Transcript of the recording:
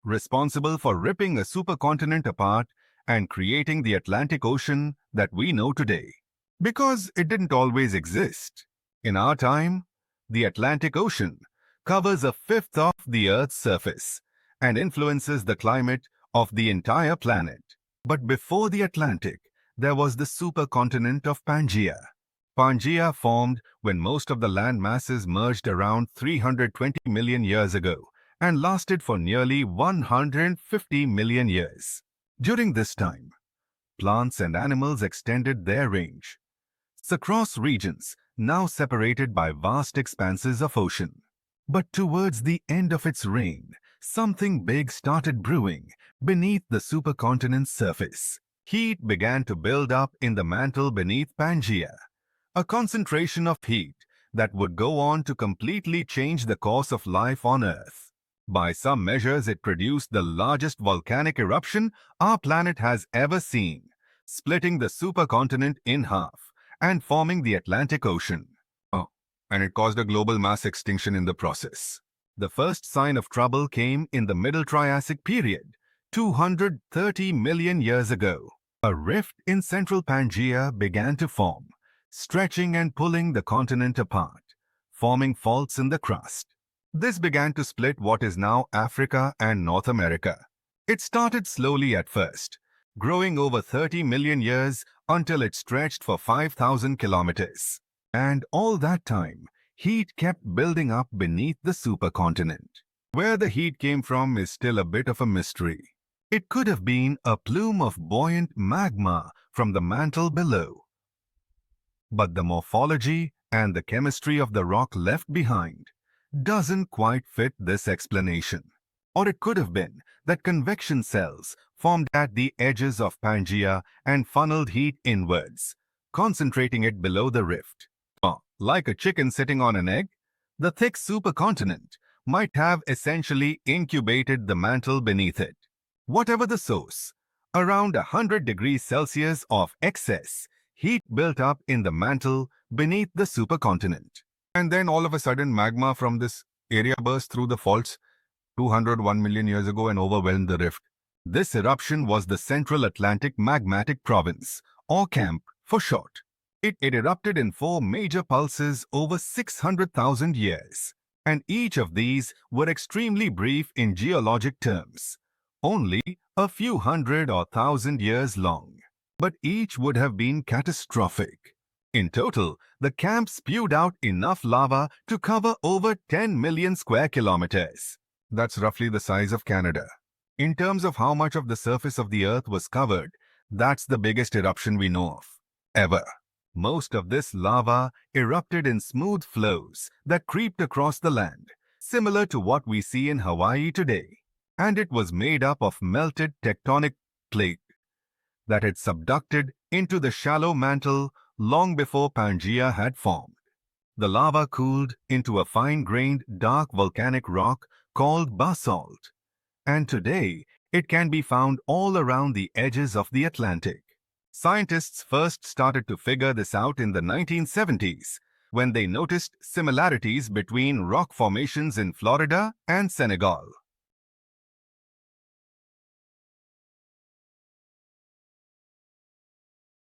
responsible for ripping a supercontinent apart and creating the Atlantic Ocean that we know today. Because it didn't always exist. In our time, the Atlantic Ocean covers a fifth of the Earth's surface and influences the climate of the entire planet. But before the Atlantic, there was the supercontinent of Pangaea. Pangaea formed when most of the land masses merged around 320 million years ago and lasted for nearly 150 million years. During this time, plants and animals extended their range across regions now separated by vast expanses of ocean. But towards the end of its reign, something big started brewing beneath the supercontinent's surface. Heat began to build up in the mantle beneath Pangaea, a concentration of heat that would go on to completely change the course of life on Earth. By some measures, it produced the largest volcanic eruption our planet has ever seen, splitting the supercontinent in half and forming the Atlantic Ocean. And it caused a global mass extinction in the process. The first sign of trouble came in the Middle Triassic period, 230 million years ago. A rift in central Pangaea began to form, stretching and pulling the continent apart, forming faults in the crust. This began to split what is now Africa and North America. It started slowly at first, growing over 30 million years until it stretched for 5,000 kilometers. And all that time, heat kept building up beneath the supercontinent. Where the heat came from is still a bit of a mystery. It could have been a plume of buoyant magma from the mantle below. But the morphology and the chemistry of the rock left behind doesn't quite fit this explanation. Or it could have been that convection cells formed at the edges of Pangaea and funneled heat inwards, concentrating it below the rift. Like a chicken sitting on an egg, the thick supercontinent might have essentially incubated the mantle beneath it. Whatever the source, around 100 degrees Celsius of excess heat built up in the mantle beneath the supercontinent. And then all of a sudden magma from this area burst through the faults 201 million years ago and overwhelmed the rift. This eruption was the Central Atlantic Magmatic Province, or CAMP for short. It erupted in 4 major pulses over 600,000 years, and each of these were extremely brief in geologic terms, only a few hundred or thousand years long. But each would have been catastrophic. In total, the camp spewed out enough lava to cover over 10 million square kilometers. That's roughly the size of Canada. In terms of how much of the surface of the Earth was covered, that's the biggest eruption we know of, ever. Most of this lava erupted in smooth flows that creeped across the land, similar to what we see in Hawaii today. And it was made up of melted tectonic plate that had subducted into the shallow mantle long before Pangaea had formed. The lava cooled into a fine-grained dark volcanic rock called basalt, and today it can be found all around the edges of the Atlantic. Scientists first started to figure this out in the 1970s when they noticed similarities between rock formations in Florida and Senegal.